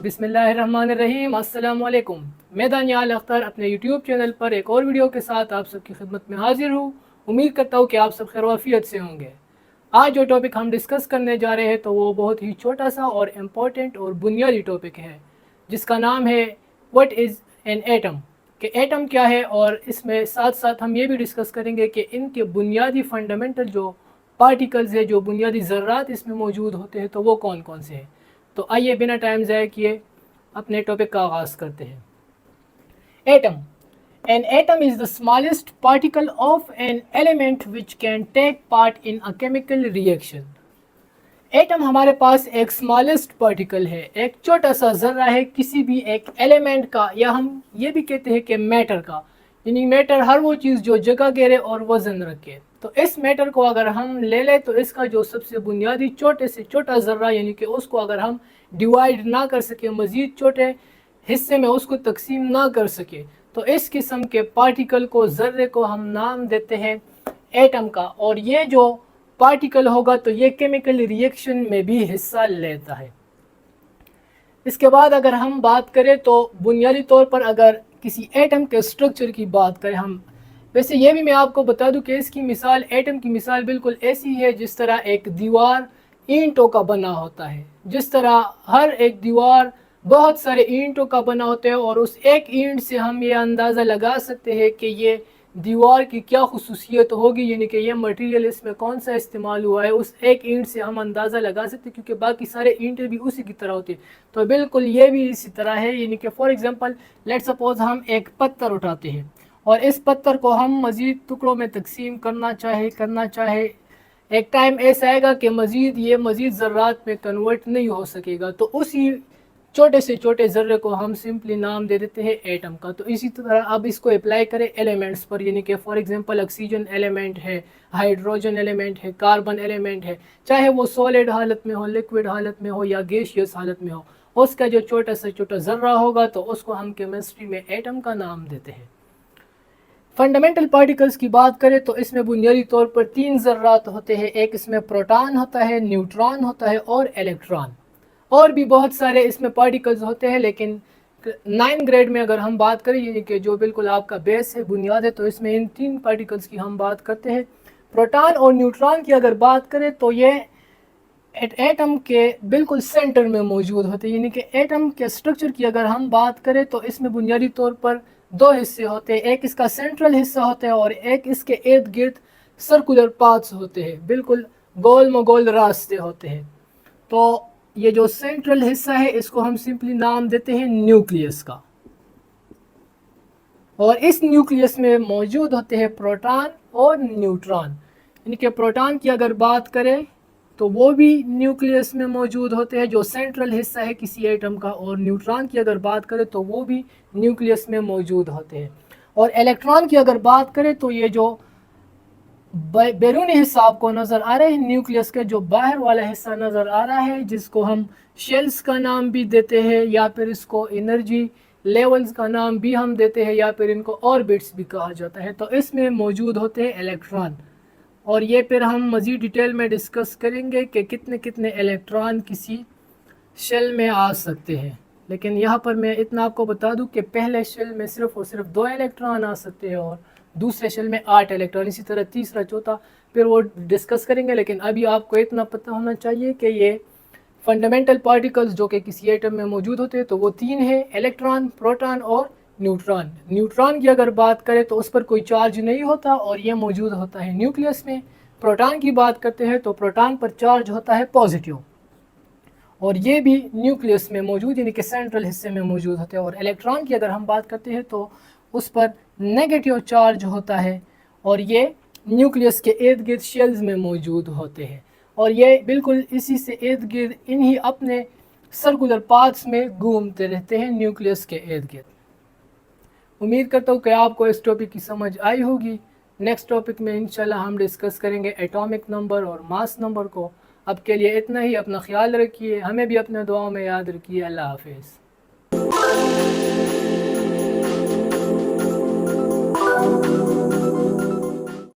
बिस्मिल्लाहिर्रहमानिर्रहीम। अस्सलाम वालेकुम। मैं दानियाल अख्तर अपने यूट्यूब चैनल पर एक और वीडियो के साथ आप सबकी खिदमत में हाजिर हूँ। उम्मीद करता हूँ कि आप सब खैर से होंगे। आज जो टॉपिक हम डिस्कस करने जा रहे हैं तो वो बहुत ही छोटा सा और इम्पोर्टेंट और बुनियादी टॉपिक है, जिसका नाम है व्हाट इज़ एन एटम, कि एटम क्या है। और इसमें साथ साथ हम ये भी डिस्कस करेंगे कि इनके बुनियादी फंडामेंटल जो पार्टिकल्स है, जो बुनियादी ज़र्रात इसमें मौजूद होते हैं, तो वो कौन कौन से हैं। तो आइए बिना टाइम ज़ाया किए अपने टॉपिक का आगाज़ करते हैं। Atom. An atom is the smallest particle of an element which can take part in a chemical reaction. Atom हमारे पास एक स्मॉलेस्ट पार्टिकल है, एक छोटा सा ज़र्रा है किसी भी एक एलिमेंट का, या हम ये भी कहते हैं कि मैटर का। यानी मैटर हर वो चीज़ जो जगह घेरे और वज़न रखे। तो इस मैटर को अगर हम ले लें तो इसका जो सबसे बुनियादी छोटे से छोटा ज़र्रा, यानी कि उसको अगर हम डिवाइड ना कर सके, मज़ीद छोटे हिस्से में उसको तकसीम ना कर सके, तो इस किस्म के पार्टिकल को, ज़र्रे को हम नाम देते हैं एटम का। और ये जो पार्टिकल होगा तो ये केमिकल रिएक्शन में भी हिस्सा लेता है। इसके बाद अगर हम बात करें तो बुनियादी तौर पर अगर किसी एटम के स्ट्रक्चर की बात करें हम, वैसे ये भी मैं आपको बता दूं कि इसकी मिसाल, एटम की मिसाल बिल्कुल ऐसी है जिस तरह एक दीवार ईंटों का बना होता है। जिस तरह हर एक दीवार बहुत सारे ईंटों का बना होता है और उस एक ईंट से हम ये अंदाज़ा लगा सकते हैं कि ये दीवार की क्या खुसूसियत होगी, यानी कि ये मटेरियल इसमें कौन सा इस्तेमाल हुआ है, उस एक ईंट से हम अंदाज़ा लगा सकते हैं, क्योंकि बाकी सारे ईंटें भी उसी की तरह होती है। तो बिल्कुल ये भी इसी तरह है। यानी कि फॉर एग्ज़ाम्पल लेट सपोज़ हम एक पत्थर उठाते हैं और इस पत्थर को हम मज़ीद टुकड़ों में तकसीम करना चाहे, एक टाइम ऐसा आएगा कि मज़ीद ज़र्रात में कन्वर्ट नहीं हो सकेगा, तो उसी छोटे से छोटे ज़र्रे को हम सिंपली नाम दे देते हैं एटम का। तो इसी तरह अब इसको अप्लाई करें एलिमेंट्स पर, यानी कि फॉर एग्जांपल ऑक्सीजन एलिमेंट है, हाइड्रोजन एलिमेंट है, कार्बन एलिमेंट है, चाहे वो सॉलिड हालत में हो, लिक्विड हालत में हो या गैसियस हालत में हो, उसका जो छोटा से छोटा ज़र्रा होगा तो उसको हम केमिस्ट्री में एटम का नाम देते हैं। फंडामेंटल पार्टिकल्स की बात करें तो इसमें बुनियादी तौर पर 3 ज़र्रात होते हैं। एक इसमें प्रोटॉन होता है, न्यूट्रॉन होता है और इलेक्ट्रॉन। और भी बहुत सारे इसमें पार्टिकल्स होते हैं, लेकिन 9 ग्रेड में अगर हम बात करें, यानी कि जो बिल्कुल आपका बेस है, बुनियाद है, तो इसमें इन 3 पार्टिकल्स की हम बात करते हैं। प्रोटॉन और न्यूट्रॉन की अगर बात करें तो ये एटम के बिल्कुल सेंटर में मौजूद होते हैं। यानी कि एटम के स्ट्रक्चर की अगर हम बात करें तो इसमें बुनियादी तौर पर 2 हिस्से होते हैं। एक इसका सेंट्रल हिस्सा होता है और एक इसके इर्द गिर्द सर्कुलर पाथ्स होते हैं, बिल्कुल गोल मगोल रास्ते होते हैं। तो ये जो सेंट्रल हिस्सा है इसको हम सिंपली नाम देते हैं न्यूक्लियस का, और इस न्यूक्लियस में मौजूद होते हैं प्रोटॉन और न्यूट्रॉन। यानी कि प्रोटॉन की अगर बात करें तो वो भी न्यूक्लियस में मौजूद होते हैं, जो सेंट्रल हिस्सा है किसी एटम का, और न्यूट्रॉन की अगर बात करें तो वो भी न्यूक्लियस में मौजूद होते हैं। और इलेक्ट्रॉन की अगर बात करें तो ये जो बैरूनी हिस्सा आपको नज़र आ रहा है, न्यूक्लियस के जो बाहर वाला हिस्सा नज़र आ रहा है, जिसको हम शेल्स का नाम भी देते हैं, या फिर इसको एनर्जी लेवल्स का नाम भी हम देते हैं, या फिर इनको ऑर्बिट्स भी कहा जाता है। तो इसमें मौजूद होते हैं इलेक्ट्रॉन, और ये फिर हम मज़ीद डिटेल में डिस्कस करेंगे कि कितने कितने इलेक्ट्रॉन किसी शेल में आ सकते हैं। लेकिन यहाँ पर मैं इतना आपको बता दूँ कि पहले शेल में सिर्फ़ और सिर्फ 2 इलेक्ट्रॉन आ सकते हैं और दूसरे शेल में 8 इलेक्ट्रॉन, इसी तरह तीसरा चौथा फिर वो डिस्कस करेंगे। लेकिन अभी आपको इतना पता होना चाहिए कि ये फंडामेंटल पार्टिकल्स जो कि किसी एटम में मौजूद होते हैं तो वो 3 हैं, इलेक्ट्रॉन, प्रोटॉन और न्यूट्रॉन। न्यूट्रॉन की अगर बात करें तो उस पर कोई चार्ज नहीं होता और ये मौजूद होता है न्यूक्लियस में। प्रोटॉन की बात करते हैं तो प्रोटॉन पर चार्ज होता है पॉजिटिव, और ये भी न्यूक्लियस में मौजूद, यानी कि सेंट्रल हिस्से में मौजूद होते हैं। और इलेक्ट्रॉन की अगर हम बात करते हैं तो उस पर नेगेटिव चार्ज होता है, और ये न्यूक्लियस के इर्द गिर्द शेल्स में मौजूद होते हैं, और ये बिल्कुल इसी से इर्द गिर्द इन्हीं अपने सर्कुलर पाथ्स में घूमते रहते हैं न्यूक्लियस के इर्द गिर्द। उम्मीद करता हूँ कि आपको इस टॉपिक की समझ आई होगी। नेक्स्ट टॉपिक में इंशाल्लाह हम डिस्कस करेंगे एटॉमिक नंबर और मास नंबर को। अब के लिए इतना ही। अपना ख्याल रखिए, हमें भी अपने दुआओं में याद रखिए। अल्लाह हाफिज़।